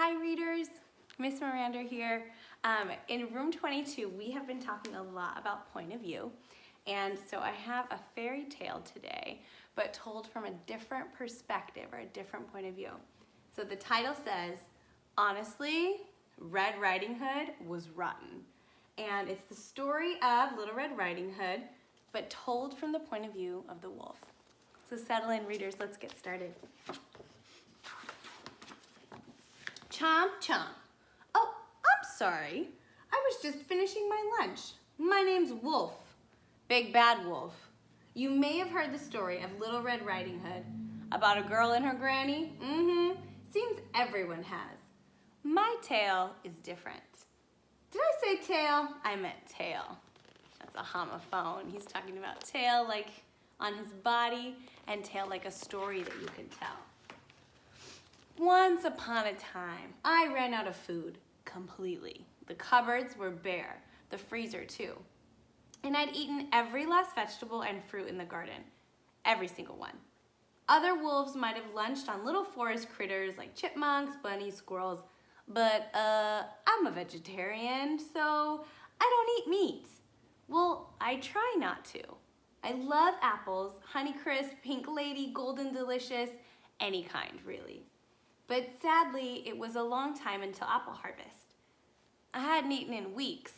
Hi readers, Miss Miranda here. In room 22, we have been talking a lot about point of view. And so I have a fairy tale today, but told from a different perspective or a different point of view. So the title says, honestly, Red Riding Hood was rotten. And it's the story of Little Red Riding Hood, but told from the point of view of the wolf. So settle in, readers, let's get started. Chomp, chomp. Oh, I'm sorry. I was just finishing my lunch. My name's Wolf, Big Bad Wolf. You may have heard the story of Little Red Riding Hood about a girl and her granny. Seems everyone has. My tale is different. Did I say tail? I meant tail. That's a homophone. He's talking about tail like on his body and tail like a story that you can tell. Once upon a time, I ran out of food completely. The cupboards were bare, the freezer too. And I'd eaten every last vegetable and fruit in the garden, every single one. Other wolves might have lunched on little forest critters like chipmunks, bunnies, squirrels, but I'm a vegetarian, so I don't eat meat. Well, I try not to. I love apples, Honeycrisp, Pink Lady, Golden Delicious, any kind really. But sadly, it was a long time until apple harvest. I hadn't eaten in weeks.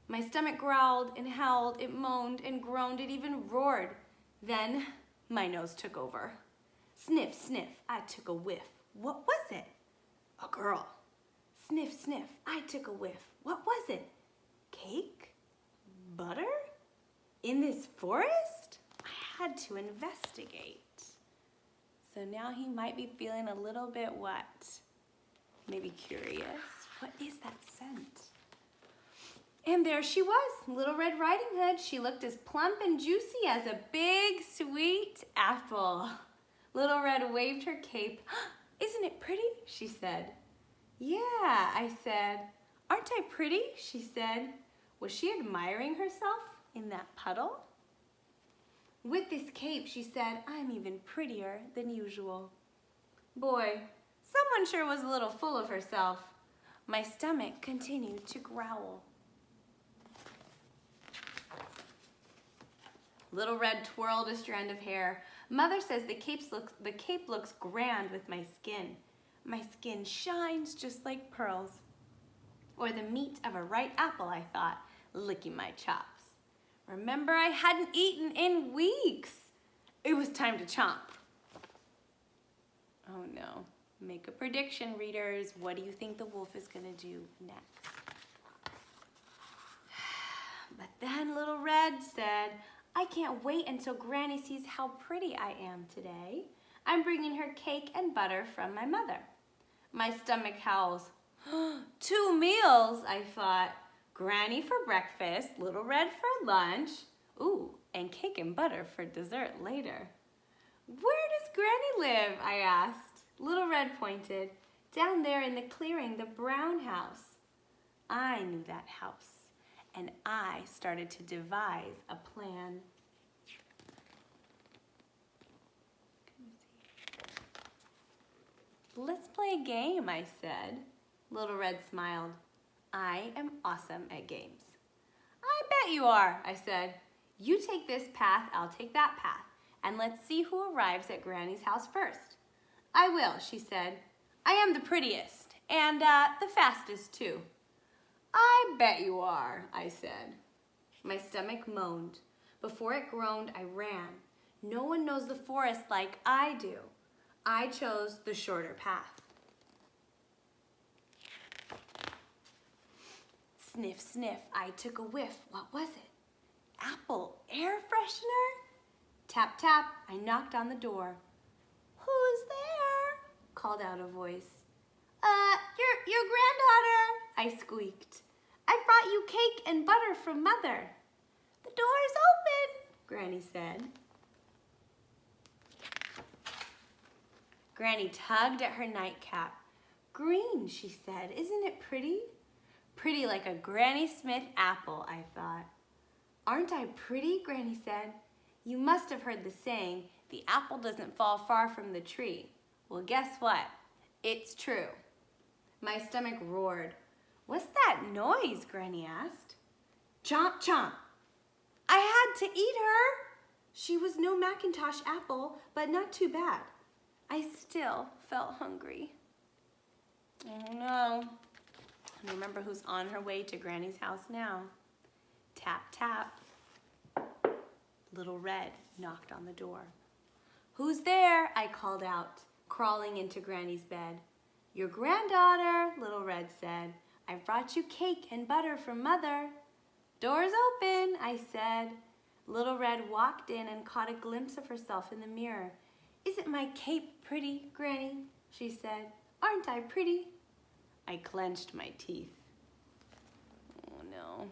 My stomach growled and howled, it moaned and groaned, it even roared. Then my nose took over. Sniff, sniff, I took a whiff. What was it? A girl. Sniff, sniff, I took a whiff. What was it? Cake? Butter? In this forest? I had to investigate. So now he might be feeling a little bit what? Maybe curious. What is that scent? And there she was, Little Red Riding Hood. She looked as plump and juicy as a big, sweet apple. Little Red waved her cape. Isn't it pretty? She said. Yeah, I said. Aren't I pretty? She said. Was she admiring herself in that puddle? With this cape, she said, I'm even prettier than usual. Boy, someone sure was a little full of herself. My stomach continued to growl. Little Red twirled a strand of hair. Mother says the cape looks grand with my skin. My skin shines just like pearls. Or the meat of a ripe apple, I thought, licking my chops. Remember, I hadn't eaten in weeks. It was time to chomp. Oh no. Make a prediction, readers. What do you think the wolf is gonna do next? But then Little Red said, I can't wait until Granny sees how pretty I am today. I'm bringing her cake and butter from my mother. My stomach howls. 2 meals, I thought. Granny for breakfast, Little Red for lunch, ooh, and cake and butter for dessert later. Where does Granny live? I asked. Little Red pointed. Down there in the clearing, the brown house. I knew that house, and I started to devise a plan. Let's play a game, I said. Little Red smiled. I am awesome at games. I bet you are, I said. You take this path, I'll take that path, and let's see who arrives at Granny's house first. I will, she said. I am the prettiest, and the fastest too. I bet you are, I said. My stomach moaned. Before it groaned, I ran. No one knows the forest like I do. I chose the shorter path. Sniff, sniff, I took a whiff. What was it? Apple air freshener? Tap, tap, I knocked on the door. Who's there? Called out a voice. Your granddaughter, I squeaked. I brought you cake and butter from Mother. The door's open, Granny said. Granny tugged at her nightcap. Green, she said, isn't it pretty? Pretty like a Granny Smith apple, I thought. Aren't I pretty? Granny said. You must have heard the saying, the apple doesn't fall far from the tree. Well, guess what? It's true. My stomach roared. What's that noise? Granny asked. Chomp, chomp. I had to eat her. She was no Macintosh apple, but not too bad. I still felt hungry. Oh no. I remember who's on her way to Granny's house now. Tap, tap. Little Red knocked on the door. Who's there? I called out, crawling into Granny's bed. Your granddaughter, Little Red said. I've brought you cake and butter from Mother. Door's open, I said. Little Red walked in and caught a glimpse of herself in the mirror. Isn't my cape pretty, Granny? She said. Aren't I pretty? I clenched my teeth. Oh no.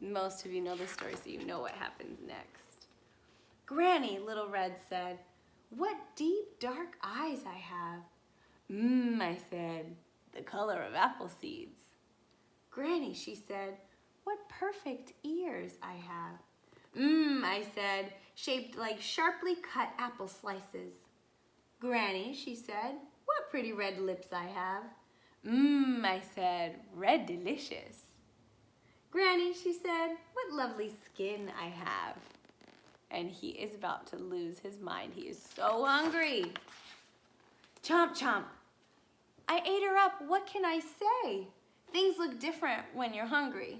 Most of you know the story, so you know what happens next. Granny, Little Red said, what deep, dark eyes I have. I said, the color of apple seeds. Granny, she said, what perfect ears I have. I said, shaped like sharply cut apple slices. Granny, she said, what pretty red lips I have. I said, red delicious. Granny, she said, what lovely skin I have. And he is about to lose his mind. He is so hungry. Chomp, chomp. I ate her up. What can I say? Things look different when you're hungry.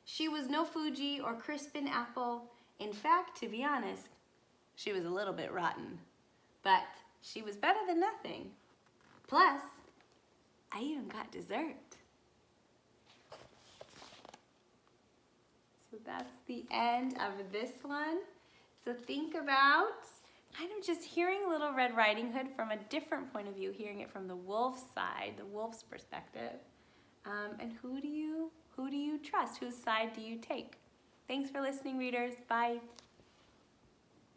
She was no Fuji or Crispin apple. In fact, to be honest, she was a little bit rotten. But she was better than nothing. Plus, I even got dessert. So that's the end of this one. So think about kind of just hearing Little Red Riding Hood from a different point of view, hearing it from the wolf's side, the wolf's perspective. And who do you trust? Whose side do you take? Thanks for listening, readers. Bye.